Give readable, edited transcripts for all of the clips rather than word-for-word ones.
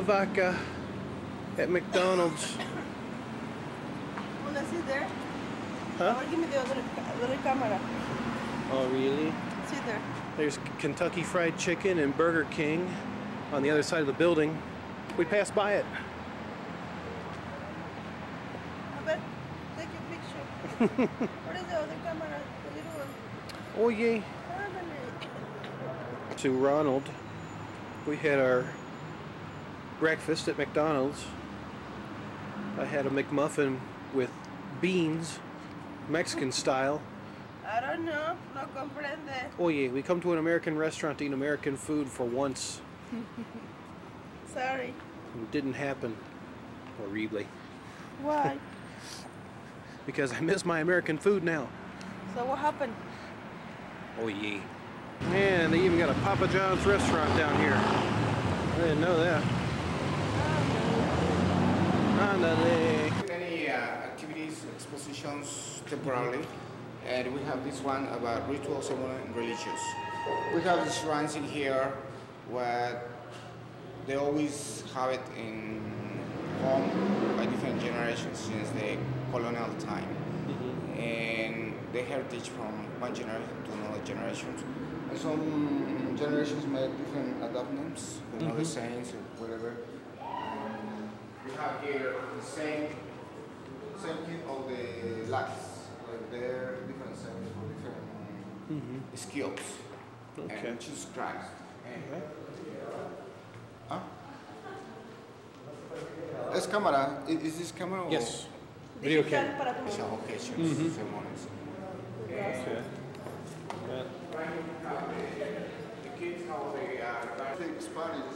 Cuernavaca at McDonald's. Well, let's sit there. Huh? Or give me the other camera. Oh, really? Sit there. There's Kentucky Fried Chicken and Burger King on the other side of the building. We passed by it. I bet. Take a picture. What is the other camera? The little one. Oh, yeah. To Ronald. We had our breakfast at McDonald's. I had a McMuffin with beans, Mexican style. I don't know. No comprende. Oh yeah, we come to an American restaurant to eat American food for once. Sorry. It didn't happen. Horribly. Why? Because I miss my American food now. So what happened? Oh yeah. Man, they even got a Papa John's restaurant down here. I didn't know that. Many activities, expositions temporarily, and we have this one about ritual ceremony and religious. We have these shrines in here where they always have it in home by different generations since the colonial time. And the heritage from one generation to another generation. And some generations made different adoptions with other saints or whatever. We have here the same kit of the lights. Like they're different saints for different skills. Okay. And Jesus Christ. And, huh? This camera, is this camera? Yes. Video camera. Special occasions, ceremonies. Okay. Yeah. The kids, how they speak Spanish.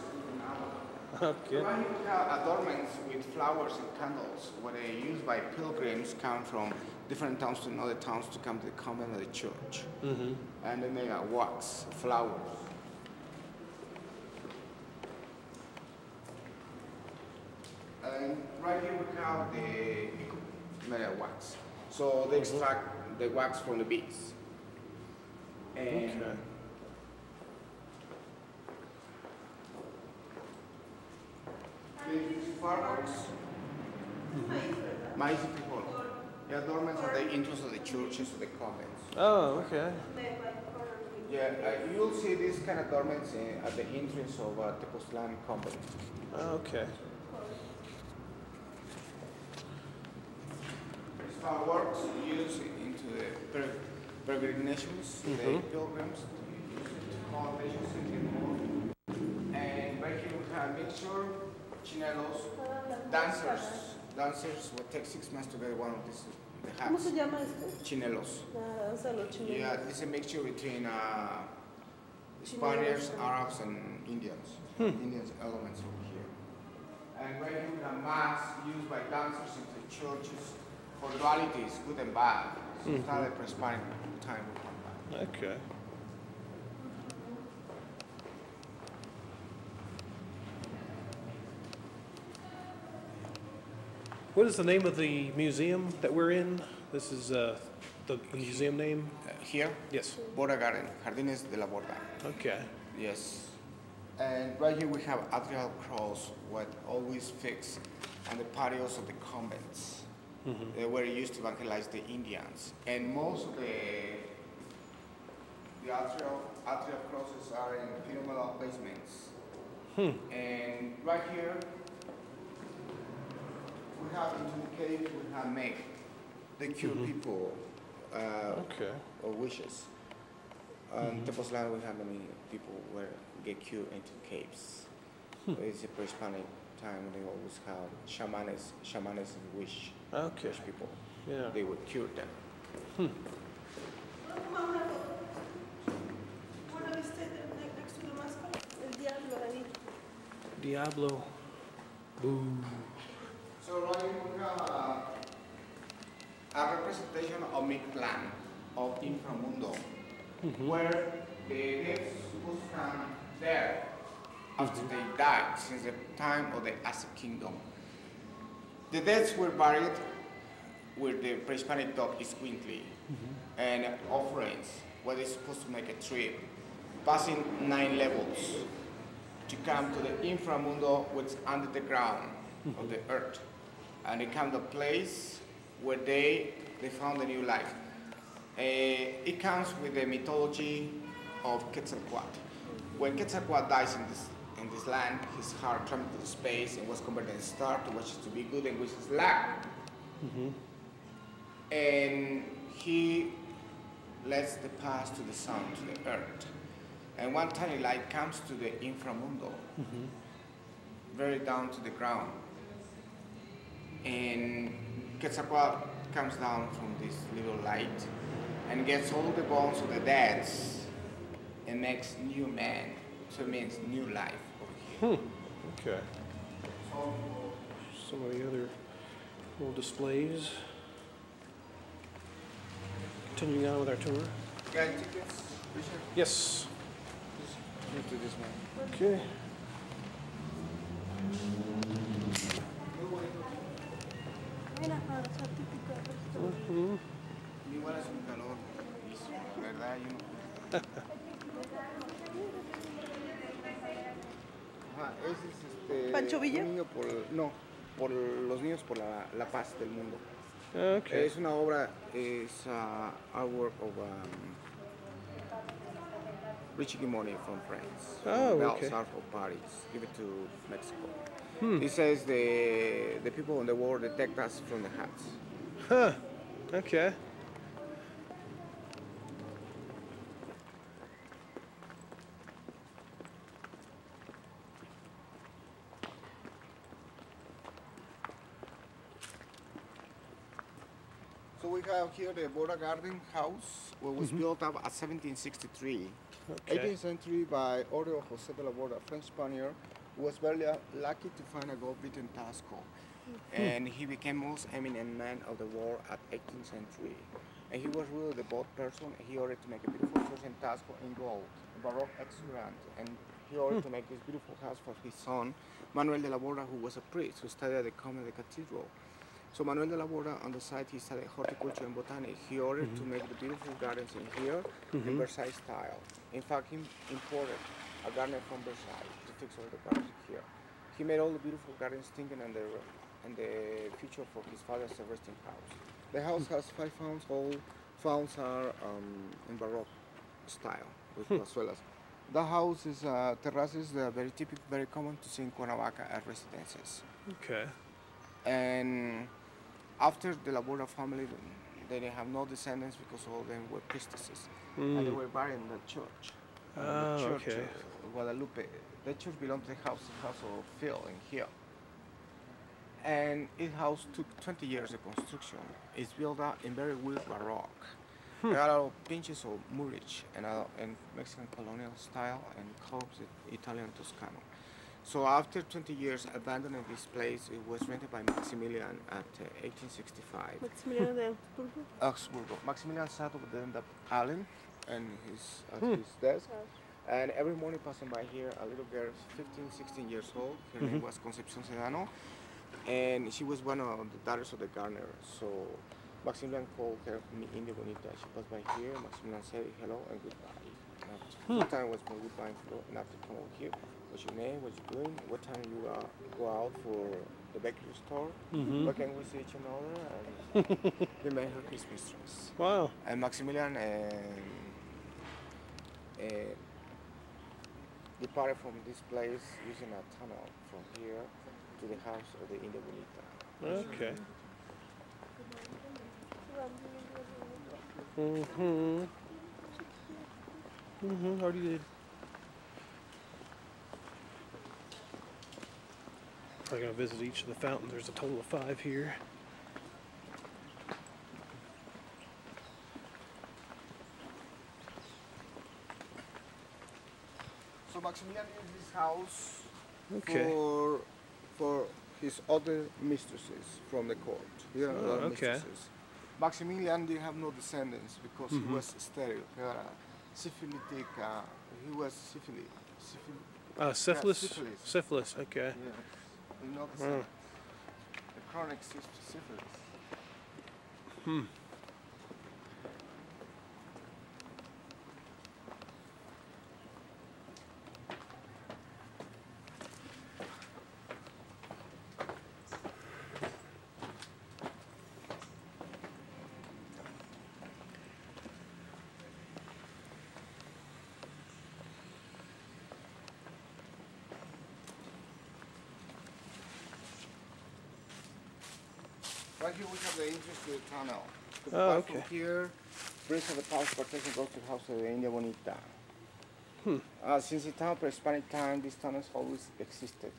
Okay. Right here we have adornments with flowers and candles, what they used by pilgrims come from different towns to another towns to come to the convent or the church. And they make wax, flowers. And right here we have the metal wax. So they extract the wax from the beads. And Okay. the fireworks, mighty people, the adornments at the entrance of the churches or the convents. Oh, okay. Yeah, you'll see these kind of adornments at the entrance of Tepoztlán convent. Okay. These fireworks used into the peregrinations, the pilgrims, to call nations and get more. And right here we have mixture, chinelos, dancers will take 6 months to get one of these the hats. ¿Cómo se llama esto? Chinelos. La danza de los chinelos. Yeah, it's a mixture between Spaniards, Arabs, and Indians. Indians elements over here. And right here we have masks used by dancers into the churches for dualities, good and bad. So it's not a pre-Hispanic time with one bad. Okay. What is the name of the museum that we're in? This is the museum name? Here? Yes. Borda Garden, Jardines de la Borda. Okay. Yes. And right here we have atrial cross, what always fixed on the patios of the convents. They were used to evangelize the Indians. And most of the atrial crosses are in pyramidal basements. And right here, we have into the cave, we have made. They cure people of wishes. In Tepoztlán, we have many people where get cured into caves. It's a pre-Hispanic time. They always have shamanism wish. Okay. Wish people. Yeah. They would cure them. Diablo. Boo. So right here we have a representation of Mictlán, of Inframundo, where the dead supposed to come there after they died, since the time of the Aztec kingdom. The dead were buried where the pre-Hispanic dog is Quintly, and offerings, where they're supposed to make a trip, passing 9 levels. to come to the inframundo, which is under the ground of the earth. And it comes to a place where they found a new life. It comes with the mythology of Quetzalcoatl. When Quetzalcoatl dies in this land, his heart climbed to space and was converted in a star, to which is to be good and which is lack. And he lets the past to the sun, to the earth. And one tiny light comes to the inframundo, very down to the ground. And Quetzalcoatl comes down from this little light and gets all the bones of the dead and makes new man. So it means new life over here. Okay. Some of the other little displays. Continuing on with our tour. Got tickets, Richard? Yes. Just to this one. Okay. Mira, ahora está típico esto. Igual es un calor, ¿verdad? Ajá, ese es ¿Pancho Villa? un niño por los niños por la paz del mundo. Okay. Es una obra, es artwork of Richie Gimoni from France. Oh, Bells okay. are for Paris, give it to Mexico. He says the people in the war detect us from the hats. Huh. Okay. So we have here the Borda Garden house, which was built up at 1763. Okay. 18th century by order of José de la Borda, French pioneer, who was very lucky to find a gold-beaten Tasco. And he became most eminent man of the war at 18th century. And he was really the bold person. He ordered to make a beautiful church in Tasco in gold, Baroque exuberant. And he ordered to make this beautiful house for his son, Manuel de la Borda, who was a priest who studied at the Convent of the Cathedral. So Manuel de la Borda, on the side, he studied horticulture and botany. He ordered to make the beautiful gardens in here in Versailles style. In fact, he imported a gardener from Versailles to fix all the gardens here. He made all the beautiful gardens thinking on the future for his father's resting house. The house has 5 fountains. All fountains are in Baroque style with plazuelas. The house is terraces that are very typical, very common to see in Cuernavaca at residences. Okay. And after the La Borda family, they didn't have no descendants because all of them were priestesses. And they were buried in the church. Oh, The church okay. of Guadalupe. The church belonged to the house of Phil in here. And this house took 20 years of construction. It's built up in very weird Baroque. There are a lot of pinches of Murich and Mexican colonial style and curves Italian Toscano. So after 20 years abandoning this place, it was rented by Maximilian at 1865. Maximilian de Habsburgo. Augsburgo. Maximilian sat over there in the island and at his desk. And every morning passing by here, a little girl, 15, 16 years old, her name was Concepcion Sedano, and she was one of the daughters of the gardener. So Maximilian called her India Bonita. She passed by here, Maximilian said hello and goodbye. And after time was my goodbye and hello, and after come over here, what's your name, what you doing, what time you go out for the bakery store, where can we see each another, and they made her his mistress. Wow. And Maximilian departed from this place using a tunnel from here to the house of the India Bonita. Okay. Already did. Probably gonna visit each of the fountains. There's a total of 5 here. So Maximilian used this house Okay. for his other mistresses from the court. He had a lot of okay. mistresses. Maximilian didn't have no descendants because he was sterile. He had a syphilitic, he was syphilis. Syphilis? Syphilis. Syphilis, okay. Yeah. You know the chronic syphilis. Right here we have the entrance to the tunnel. The Oh, path okay. from here, bridge of the Palace Protection goes to the house of the India Bonita. Since the time of pre-Hispanic time, these tunnels always existed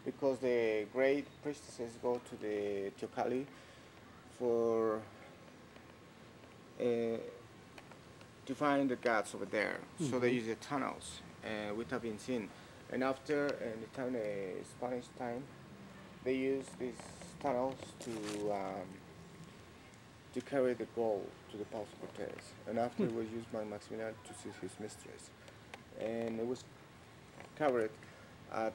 because the great priestesses go to the Teocalli for to find the gods over there. So they use the tunnels, which have been seen. And after, in the time, Spanish time, they use these tunnels to carry the gold to the Palace Cortez. And after it was used by Maximilian to see his mistress. And it was covered at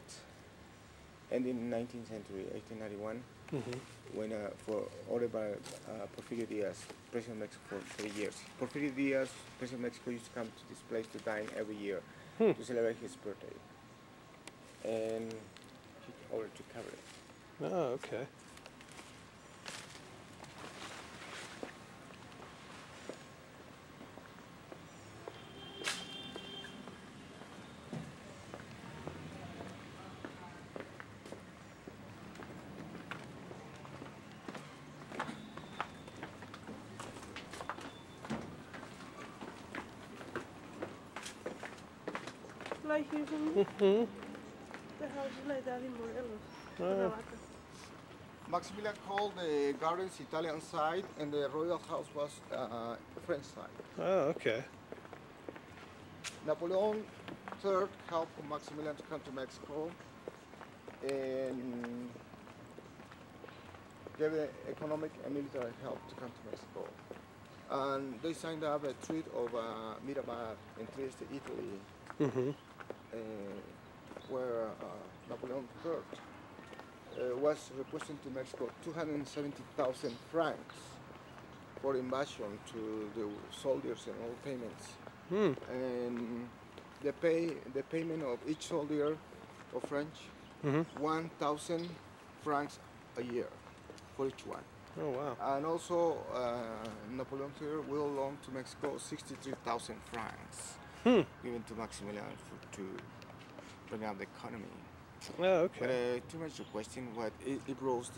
ending 19th century, 1891, when for ordered by Porfirio Diaz, president of Mexico for 3 years. Porfirio Diaz, president of Mexico, used to come to this place to dine every year to celebrate his birthday. And he ordered to cover it. Oh, okay. Like here, the house is like that in Morelos, Cuernavaca. Maximilian called the gardens Italian side and the royal house was French side. Oh, okay. Napoleon III helped Maximilian to come to Mexico and gave the economic and military help to come to Mexico. And they signed up a treaty of Mirabat in Trieste, Italy, where Napoleon III was requesting to Mexico 270,000 francs for invasion to the soldiers and all payments. And the payment of each soldier of French, 1,000 francs a year for each one. Oh, wow. And also Napoleon III will loan to Mexico 63,000 francs given to Maximilian to bring up the economy. Oh, okay. But too much to question what it rose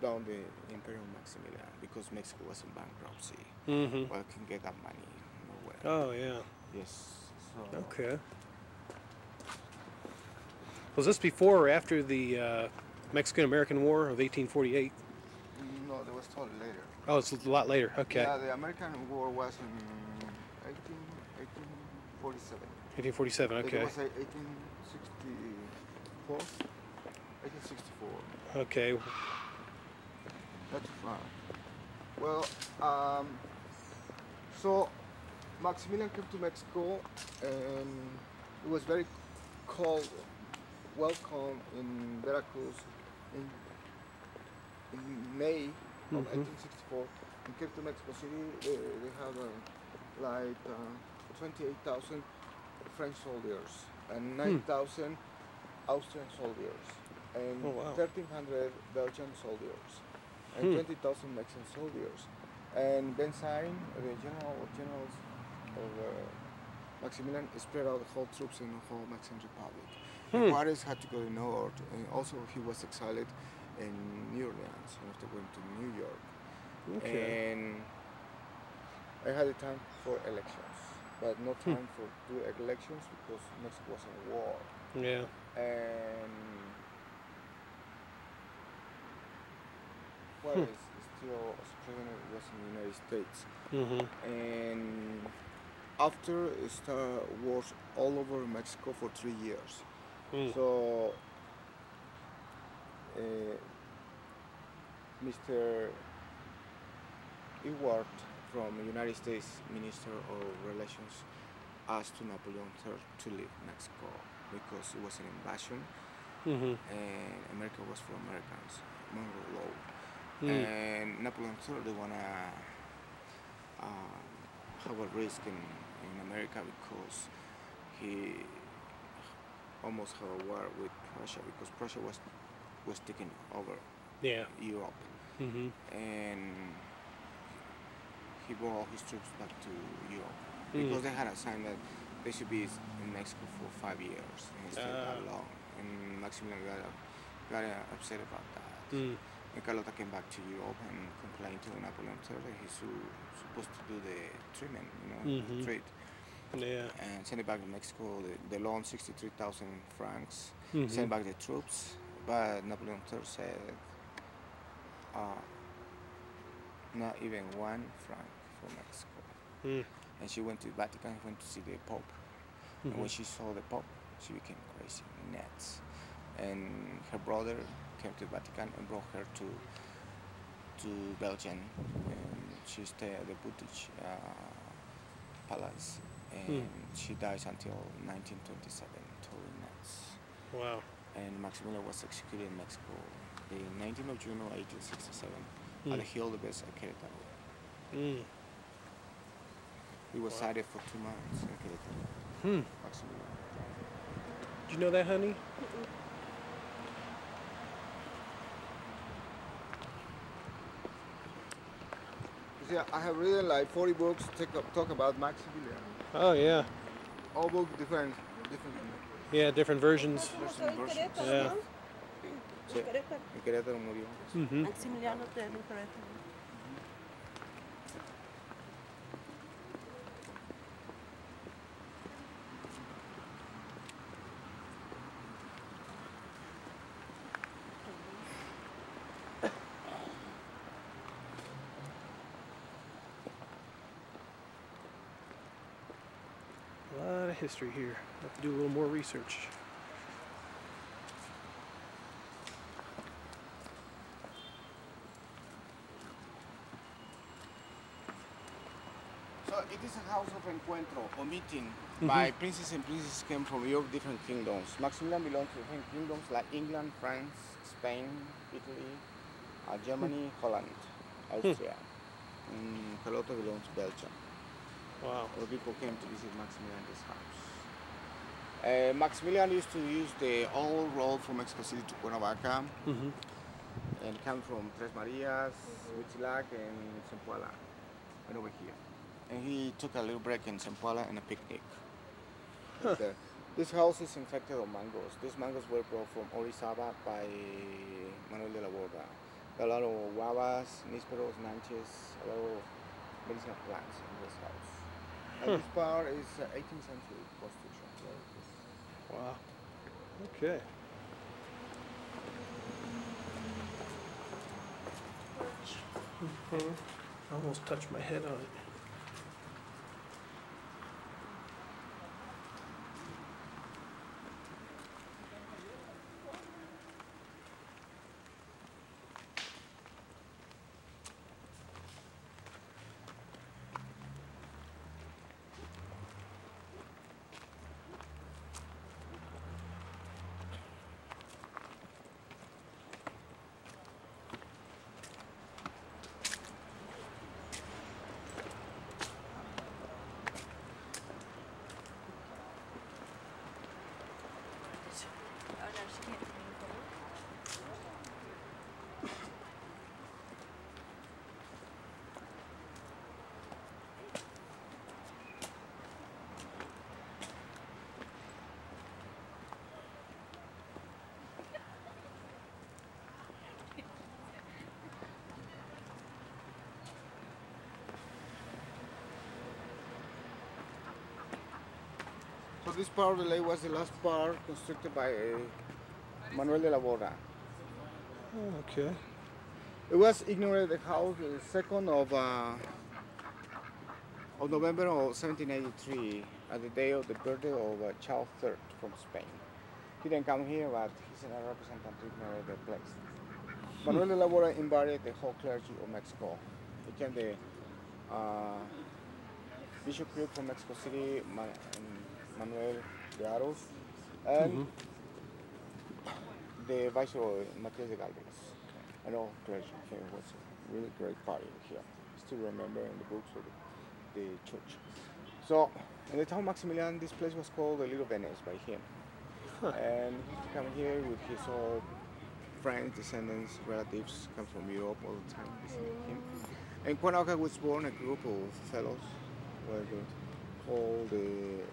down the imperial Maximilian because Mexico was in bankruptcy. Well, can get that money nowhere. Oh, yeah. Yes. So Okay. Was this before or after the Mexican-American War of 1848? no, that was totally later. Oh, it's a lot later. Okay. Yeah, the American War was in 1847. 1847. Okay. It was 1864. 1864. Okay. Not too far. Well, so Maximilian came to Mexico and it was very cold welcome in Veracruz in May of 1864. He came to Mexico City. They had like 28,000 French soldiers and 9,000 Austrian soldiers and 1,300 Belgian soldiers and 20,000 Mexican soldiers. And Benzain, the generals of Maximilian, spread out the whole troops in the whole Mexican Republic. Juarez had to go to north, and also he was exiled in New Orleans after going to New York. Okay. And I had a time for elections, but no time for do elections because Mexico was in war. Yeah. And Juarez still as president was in the United States. And after it started wars all over Mexico for 3 years. So Mr. Ewart from the United States Minister of Relations asked to Napoleon III to leave Mexico because it was an invasion and America was for Americans, Monroe law. And Napoleon III didn't want to have a risk in America because he almost had a war with Prussia because Prussia was taking over Europe. And he brought all his troops back to Europe because they had assigned that they should be in Mexico for 5 years and he stayed that long. And Maximilian got upset about that. And Carlota came back to Europe and complained to Napoleon III that he's supposed to do the treatment, the trade. Yeah. And send it back to Mexico. They loaned 63,000 francs, Mm-hmm. sent back the troops, but Napoleon III said not even 1 franc for Mexico. Mm. And she went to the Vatican, went to see the Pope. Mm-hmm. And when she saw the Pope, she became crazy, nuts. And her brother came to the Vatican and brought her to Belgium. And she stayed at the Boutique Palace. And she dies until 1927, totally nuts. Wow. And Maximilian was executed in Mexico the 19th of June of 1867 at the Hill de Besa, Querétaro. Mm. He was cited for 2 months in Querétaro. Maximilian. Do you know that, honey? Yeah, I have written like 40 books talk about Maximilian. Oh, yeah. All books different. Yeah, different versions. Yeah. Sí, en Querétaro murió. Mm-hmm. Maximiliano de Querétaro. A lot of history here. Have to do a little more research. So it is a house of encuentro or meeting by princes and princesses came from your different kingdoms. Maximilian belonged to different kingdoms like England, France, Spain, Italy, Germany, Holland, Austria. And Carlota belonged to Belgium. Wow. Other people came to visit Maximilian in this house. Maximilian used to use the old road from Mexico City to Cuernavaca and come from Tres Marias, Huitzilac, and Zempoala, and over here. And he took a little break in Zempoala and a picnic. This house is infected with mangoes. These mangoes were brought from Orizaba by Manuel de la Borda. There are a lot of guavas, nísperos, nanches, a lot of medicinal plants in this house. And this part is 18th century construction. Wow. Okay. I almost touched my head on it. So this part of the lake was the last part constructed by Manuel de la Borda. Okay. It was inaugurated the house the 2nd of November of 1783 at the day of the birthday of Charles III from Spain. He didn't come here, but he sent a representative to inaugurate the place. Manuel de la Borda invited the whole clergy of Mexico. He came the Bishop Creek from Mexico City, Manuel de Aros, and the Viceroy Matias de Galvez. And all clergy came. It was a really great party here. I still remember in the books of the church. So, in the town of Maximilian, this place was called the Little Venice by him. And he used to come here with his old friends, descendants, relatives, come from Europe all the time visiting him. And Cuernavaca was born a group of fellows were called the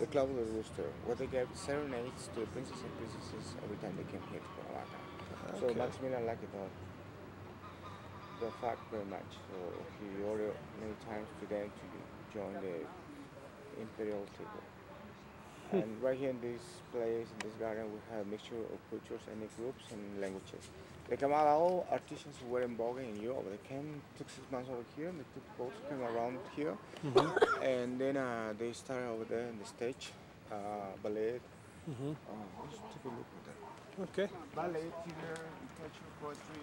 the Club of the Rooster, where they gave serenades to the princes and princesses every time they came here to Cuernavaca. So Okay. Maximilian liked the fact very much. So he ordered many times to them to join the imperial table. And right here in this place, in this garden, we have a mixture of cultures, ethnic groups, and languages. They came out all artisans who were in vogue in Europe. They came, took 6 months over here, and they took boats, came around here, and then they started over there on the stage, ballet. Let's take a look at that. Okay. Ballet, theater, literature, poetry,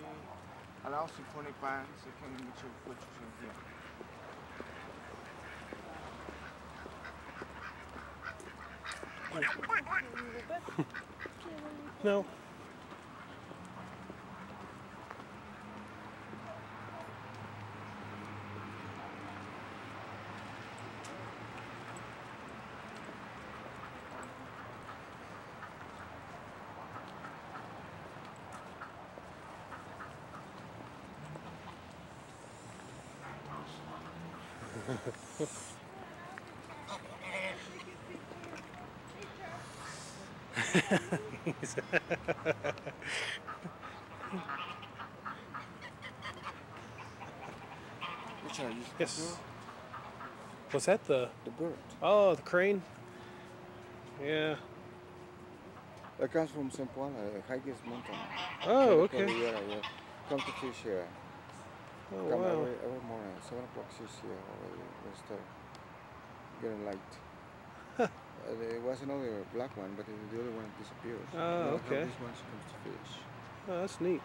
allow symphonic bands. They can mix of cultures in here. No. Which are you? Yes. Was that the? The bird. Oh, the crane. Yeah. That comes from St. Paul, the highest mountain. Oh, okay. Cordillera, yeah. Come to fish here. Oh, Come wow. every morning, 7 o'clock she's here already. We start getting light. There was another black one, but the other one disappears. Oh, okay. This one comes to fish. Oh, that's neat.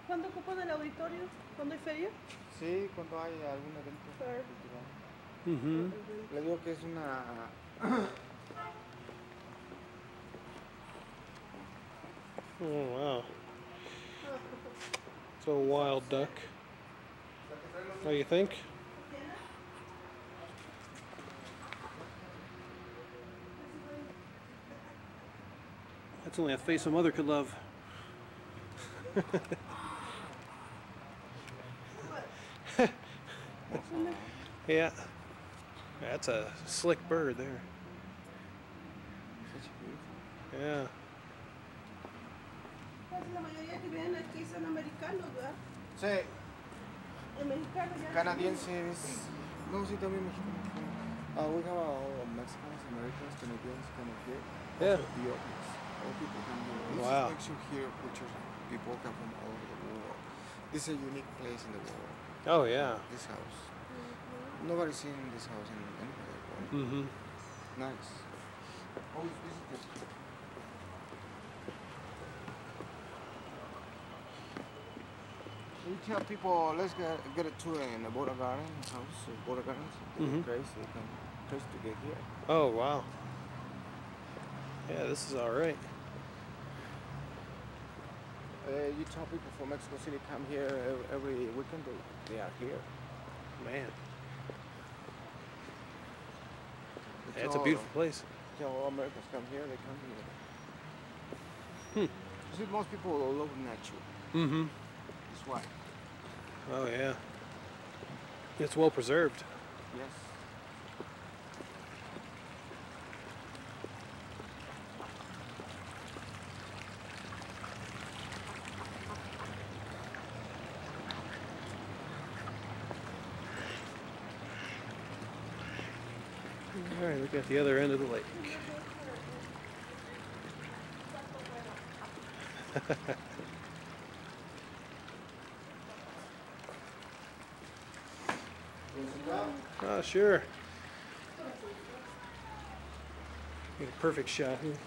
¿Cuándo ocupan el auditorio? ¿Cuándo hay feria? Sí, cuando hay algún evento Claro. cultural. Le digo que es una... Oh, wow. It's a wild duck. What do you think? That's only a face a mother could love. Yeah. That's a slick bird there. Yeah. La mayoría que vienen aquí son americanos, ¿verdad? Sí, Americanos ya. canadienses. No, sí, también mexicanos. We have Mexicans, Americans, Canadians coming here. Yeah. Also Ethiopians. All people come here. This Wow. makes you hear pictures of people come from all over the world. This is a unique place in the world. Oh, yeah. This house. Nobody's seen this house in anywhere. Nice. Always visited. We tell people, let's get a tour in the Borda Garden house, Borda Gardens. Crazy, they come crazy to get here. Oh, wow. Yeah, this is all right. You tell people from Mexico City come here every weekend, they are here. Man. You Yeah, it's a tell- beautiful place. Tell all Americans come here, they come here. You see, most people love nature. That's why. Oh, yeah. It's well preserved. Yes. All right, look at the other end of the lake. Oh, sure. Get a perfect shot here.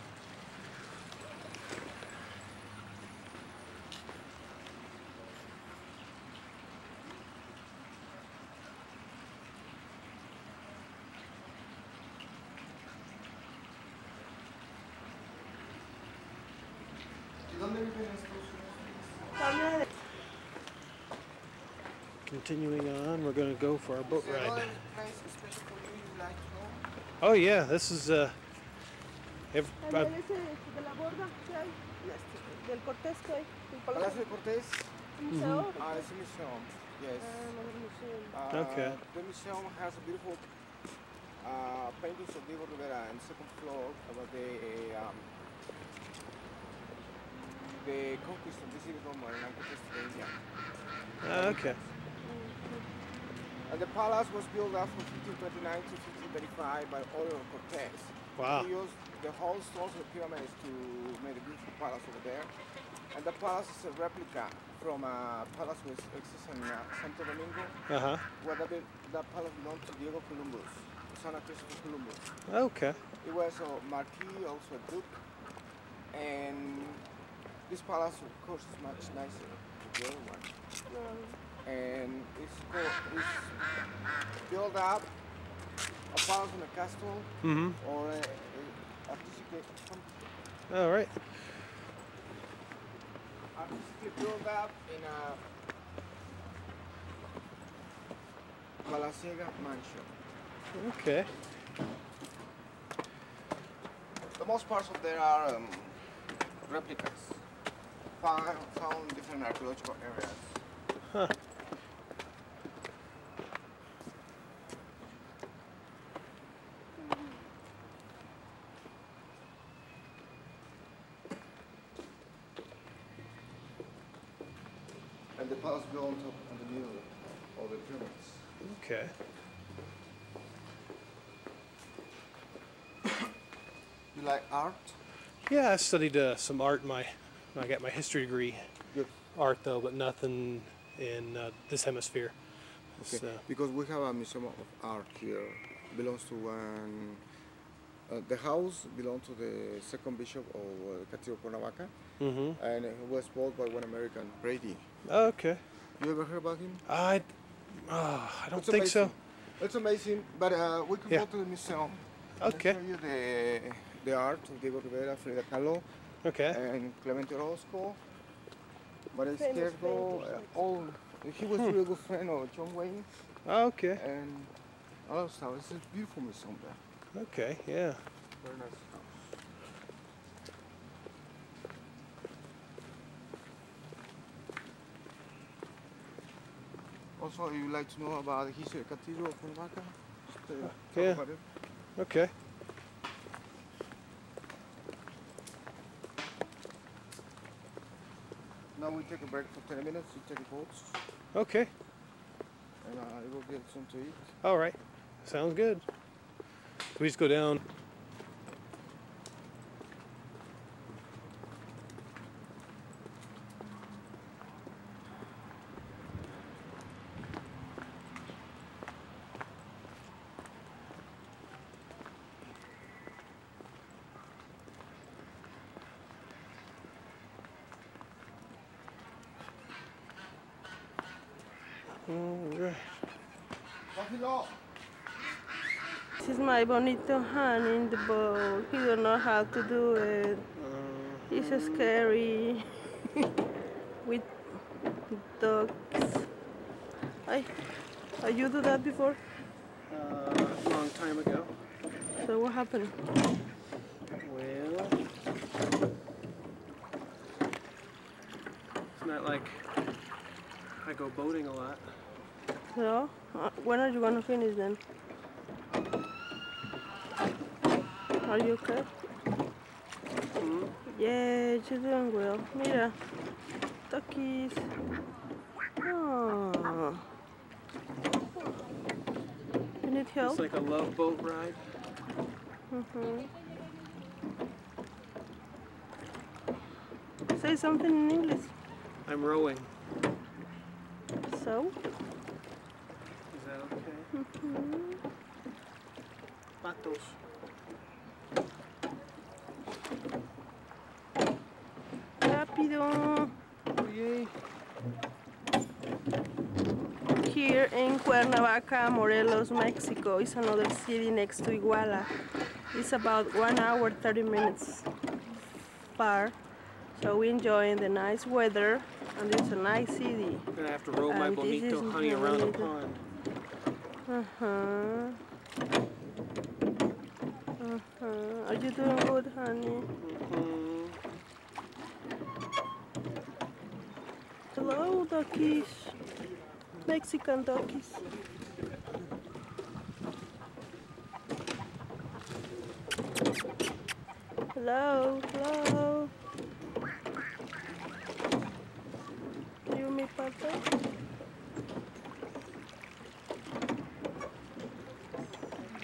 continuing on, we're going to go for our boat Is there ride. another place special for you you'd like to know? Oh yeah, this is También ese de la borda que hay, del Cortés que hay, el Palacio de Cortés? museo. It's a museum, yes. Another museum. Okay. The museum has a beautiful paintings of Diego Rivera on the second floor about the conquest of the city of Roma and conquest of India. Okay. And the palace was built after 1529 to 1535 by Order of Cortés. Wow. He used the whole stones of the pyramids to make a beautiful palace over there. And the palace is a replica from a palace which exists in Santo Domingo, where that palace belonged to Diego Columbus, the son of Christopher Columbus. Okay. It was a marquis, also a duke, and this palace, of course, is much nicer than the other one. And it's built up a palace in a castle or a All right. artistically built up in a Palaciega mansion. Okay. The most parts of there are replicas found in different archaeological areas. Huh. And the palace built on top in the middle of the pyramids. Okay. You like art? Yeah, I studied some art in I got my history degree. Good. Art though, but nothing in this hemisphere. Okay. So, Because we have a museum of art here. Belongs to one. The house belonged to the second bishop of Castillo Cuernavaca, and it was bought by one American, Brady. okay. You ever heard about him? I don't It's think so. amazing. It's amazing, but we can Yeah. go to the museum. Okay. I'll show you the art of Diego Rivera, Frida Kahlo, Okay. and Clemente Orozco. But it's Famous Izquierdo, all. He was a real good friend of John Wayne, Okay. and all that stuff. It's a beautiful museum there. Okay. Yeah. Very nice house. Also, if you like to know about the history of Castillo of Cuernavaca, just Yeah. talk about it. Okay. Now we take a break for 10 minutes to take boats, Okay. and we will get some to eat. All right. Sounds good. We just go down. All right. Buffalo! This is my bonito hand in the boat. He don't know how to do it. He's so scary with dogs. You do that before? A long time ago. So what happened? Well, it's not like I go boating a lot. So when are you gonna finish then? Are you okay? Yeah, you're doing well. Mira, duckies. Oh. You need help? It's like a love boat ride. Say something in English. I'm rowing. So? Is that okay? Patos. Rápido. Oh, yay. Here in Cuernavaca, Morelos, Mexico, is another city next to Iguala. It's about 1 hour, 30 minutes far. So we're enjoying the nice weather And it's a nice city. I'm gonna have to roll my And this bonito is honey my around the bonito. pond. Are you doing good, honey? Hello, duckies. Mexican duckies. Hello, hello. You me pata?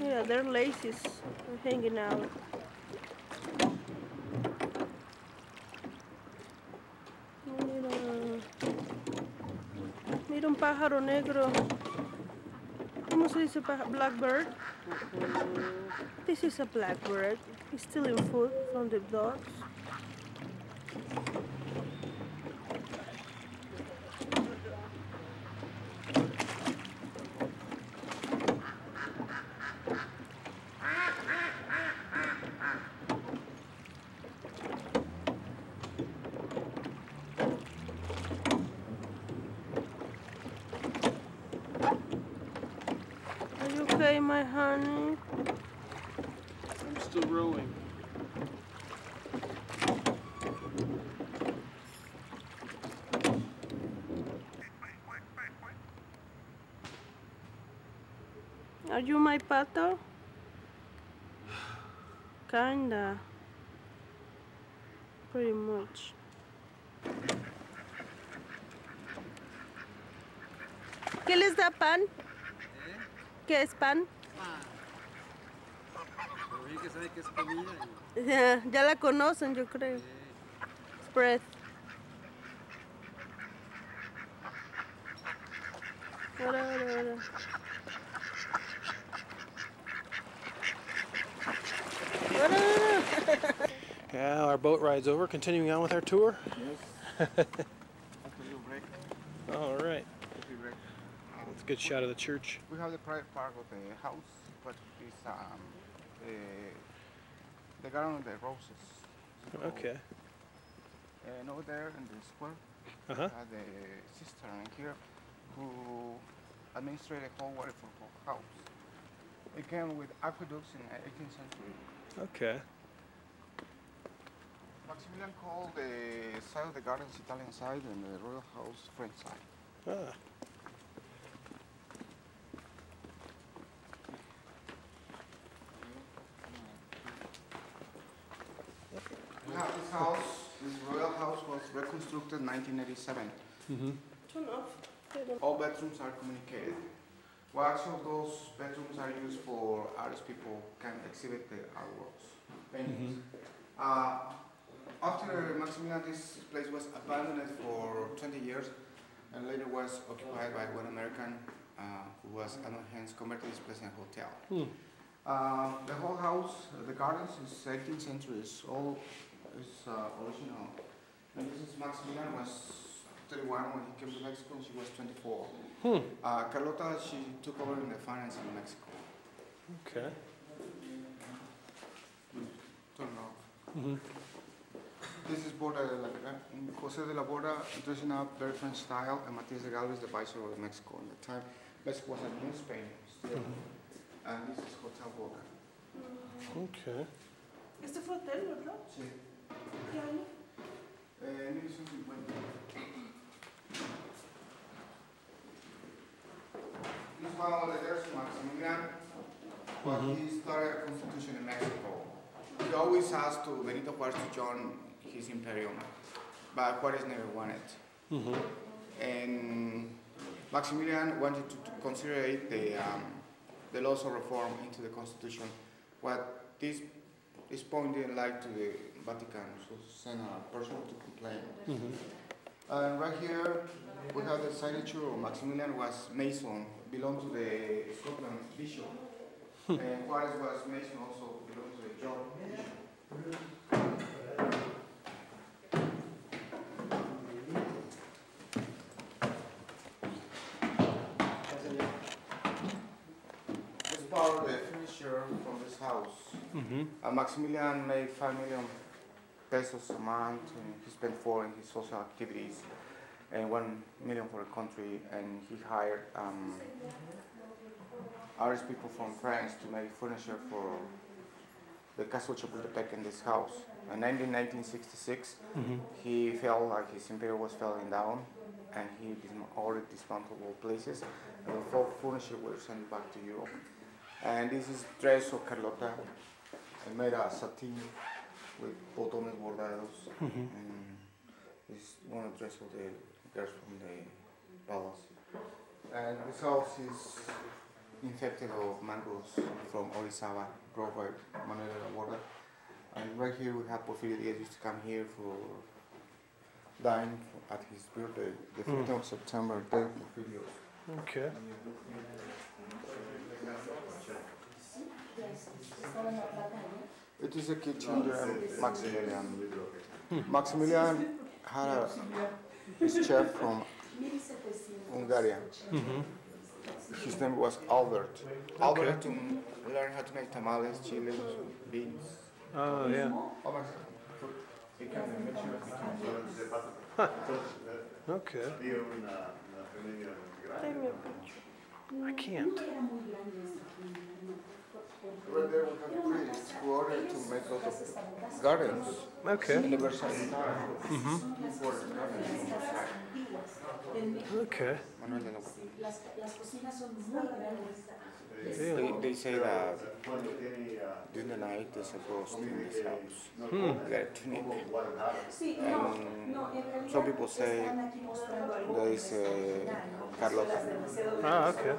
Yeah, they're lazy, hanging out. Mira, mira un pájaro negro. ¿Cómo se dice blackbird? This is a blackbird. He's stealing food from the dogs. Are you okay, my honey? I'm still rowing. Are you my pato? Kinda. Pretty much. ¿Qué les da pan? ¿Qué es pan? Que sabe que es comida. Ya la conocen, yo creo. Spread. Ahora. Yeah, our boat ride's over. Continuing on with our tour. Yes. After you break. All right. If you break. That's a good shot of the church. We have the private part of the house, but it's the garden of the roses. So, Okay. And over there in the square, Uh-huh. the sister in here who administrated the whole water for the whole house. It came with aqueducts in the 18th century. Okay. Maximilian called the side of the gardens Italian side and the royal house French side. Ah. Now this house, this royal house was reconstructed in 1987. Mm-hmm. Turn off. All bedrooms are communicated. Well, actually, those bedrooms are used for artist people can exhibit the artworks, paintings. After Maximilian, this place was abandoned for 20 years and later was occupied by one American who was, hence, converted this place in a hotel. The whole house, the gardens, is 18th century. It's all original. And this is Maximilian was 31 when he came to Mexico, and she was 24. Carlota, she took over in the finance in Mexico. Okay. Turn it off. Mm-hmm. This is Borda José de la Borda, dressing up very French style, and Matias de Galvez, the viceroy of Mexico. In the time, Mexico was a new Spain still. And this is Hotel Borda. Okay. Este fue hotel, ¿verdad? Sí. ¿Qué año? 1950. This one over there is Maximilian, but he started a constitution in Mexico. He always asked to Benito Juárez to join his imperium, but Juárez never wanted. And Maximilian wanted to consider the laws of reform into the constitution. What this point didn't like to the Vatican, so sent a person to complain. And right here, we have the signature of Maximilian was Mason, belonged to the Scotland bishop. And Juarez was Mason, also belonged to the John bishop. This part of the furniture from this house. Maximilian made 5 million pesos a month, and he spent 4 in his social activities. and 1 million for the country, and he hired artist people from France to make furniture for the Castle Chapultepec in this house. And then in 1966, he felt like his imperial was falling down, and he ordered dismantled places, and the folk furniture were sent back to Europe. And this is dress of Carlota, made out of satin with botones bordados, and this is one of the dress of the girls from the palace. And this house is infected of mangoes from Orizaba, brought by Manuel de la Borda. And right here we have Porfirio Diaz used to come here for dying at his birthday, the 15th of September, day of Porfirio. Okay. It is a kitchen there, Maximilian. Maximilian had a chef from Hungary. His name was Albert. Albert had to learn how to make tamales, chiles, beans. Oh, yeah. Okay. I can't. Right there we have priests who ordered to make lots of gardens. Okay. In the Versailles Okay. Manuel de la Borda. They say that during the night there's a ghost in this house. They got a tunic. And some people say there is a Carlota. Ah, okay.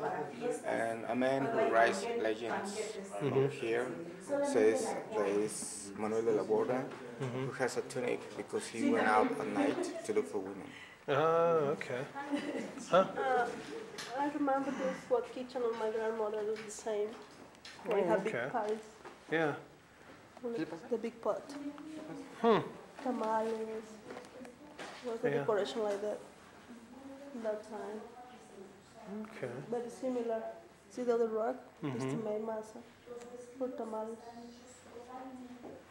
And a man who writes legends here says there is Manuel de la Borda who has a tunic because he went out at night to look for women. Oh, okay. Huh? I remember this what kitchen of my grandmother was the same. We had big okay. pies. Yeah. The big pot. Tamales. Was the Yeah. decoration like that that time. Okay. Very similar. See the other rock? Is to make masa for tamales.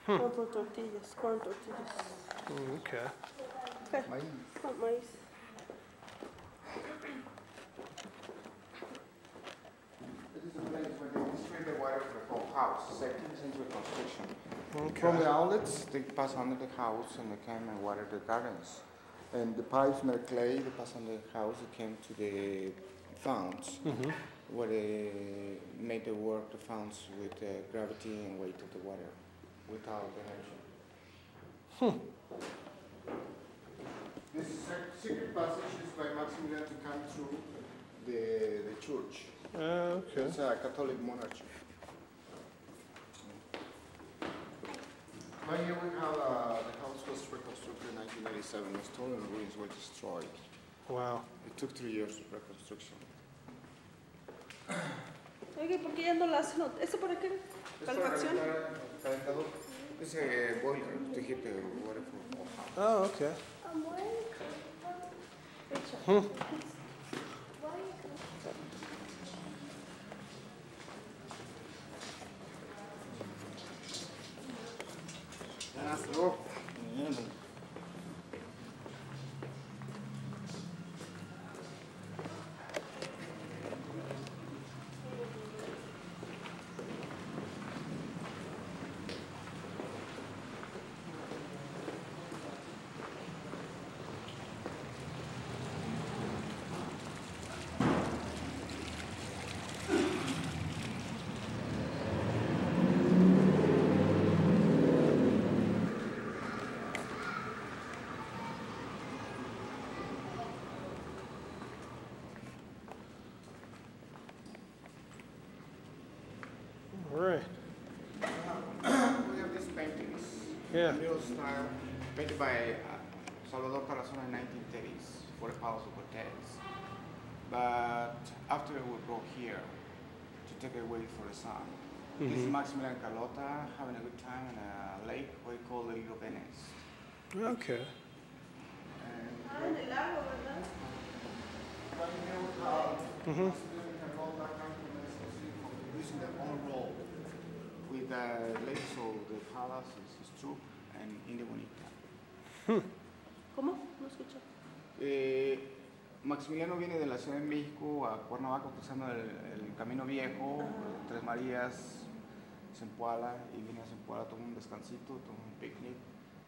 Or for tortillas, corn tortillas. Okay. Okay. Not nice. It is a place where they distribute the water for the whole house, 17th century construction. Okay. From the outlets, they pass under the house and they came and water the gardens. And the pipes made clay, they pass under the house, they came to the founts, where they made the work, the founts, with gravity and weight of the water, without energy. This is secret passages by Maximilian to come through the church. Okay. It's a Catholic monarchy. Right here we have the house was reconstructed in 1987. The stone and ruins were destroyed. Wow. It took 3 years of reconstruction. Oye, ¿por qué ya no la hacen? ¿Eso para qué? ¿Calefacción? Calentador. It's a boiler to heat the water for all house. Oh, okay. All right. We have these paintings. Yeah. Mural style, painted by Salvador Tarazona in 1930s for the Palace of Cortez. But after we brought here to take it away for the sun, this is Maximilian Carlota having a good time in a lake we call the Little Venice. Okay. Ah, en el lago, ¿verdad? Right here we have Maximilian Carlota using their own role with the ladies of the palace, his troop, and India Bonita. ¿Cómo? No escuché. Maximiliano viene de la Ciudad de México a Cuernavaca cruzando el Camino Viejo, Tres Marías, Zempoala, y viene a Zempoala, toma un descansito, toma un picnic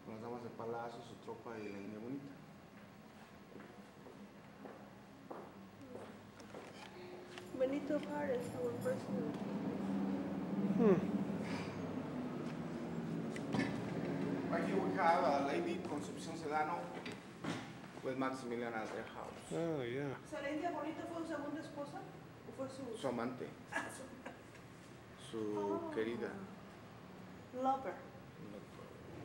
con las damas de palacio, su tropa y la línea bonita. Benito Juárez, our president. Right here we have a lady, Concepción Sedano, with Maximilian at their house. Oh, yeah. ¿Esa India Bonita fue su segunda esposa? ¿O fue su...? Su amante, su querida. Lover.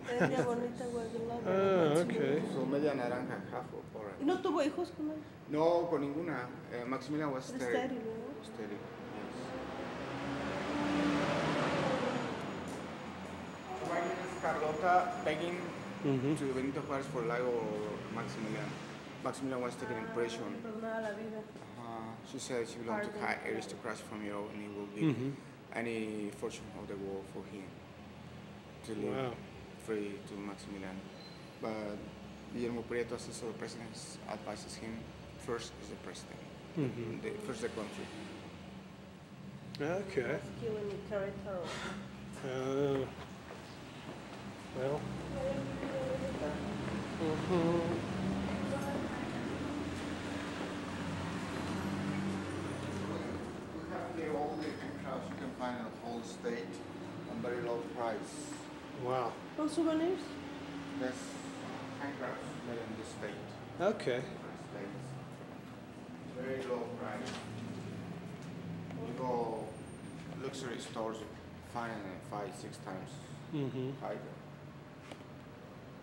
India Bonita was the lover. Oh, okay. Su media naranja, half of orange. ¿Y no tuvo hijos con él? No, con ninguna. Maximilian was Era sterile. estéril, ¿no? Sterile, yes. Right here is Carlota begging to Benito Juárez for life or Maximilian. Maximilian was taking impression. Perdonada la vida. She said she belonged to high aristocracy from Europe and he will give any fortune of the world for him to live free to Maximilian. But Guillermo Prieto, assessor of the president, advises him first is the president, first the country. Okay. Killing the territory. Well. We have here all the crafts you can find in the whole state on very low price. Wow. ¿Son souvenirs? That's handcrafts made in this state. Okay. States. Very low price. You go luxury stores, find it 5, 6 times higher.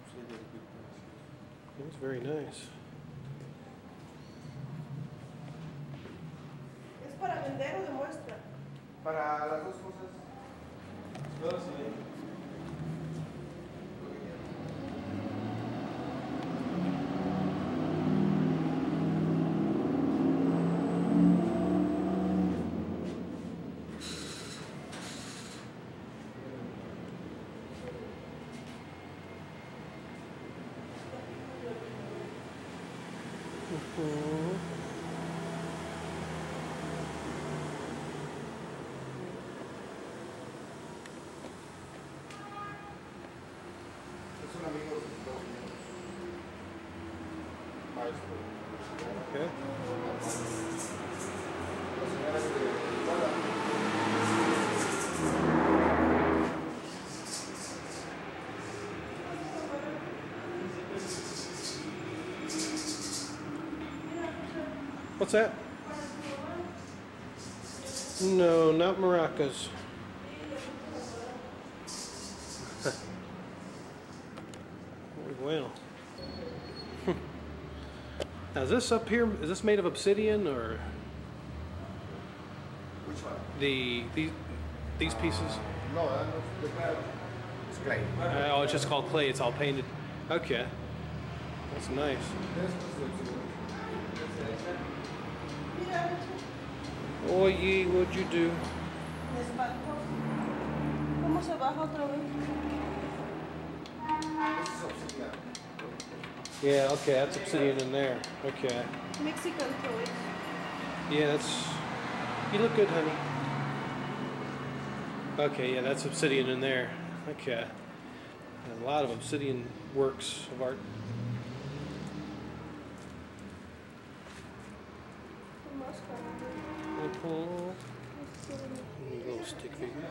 See the big prices. That's very nice. ¿Es para vender o de muestra? Para las dos cosas. Es un amigo de Estados Unidos. Maestro. Okay. La señora de Borda. What's that? No, not maracas. Well. Now is this up here, is this made of obsidian or Which one? these pieces? No, the crab is clay. Oh, it's just called clay, it's all painted. Okay. That's nice. Oye, what'd you do? Desbajó. ¿Cómo se baja otra vez? This is obsidian. Yeah, okay, that's obsidian in there. Okay. Mexican toys. Yeah, that's... You look good, honey. Okay, yeah, that's obsidian in there. Okay. And a lot of obsidian works of art. Little stick figure.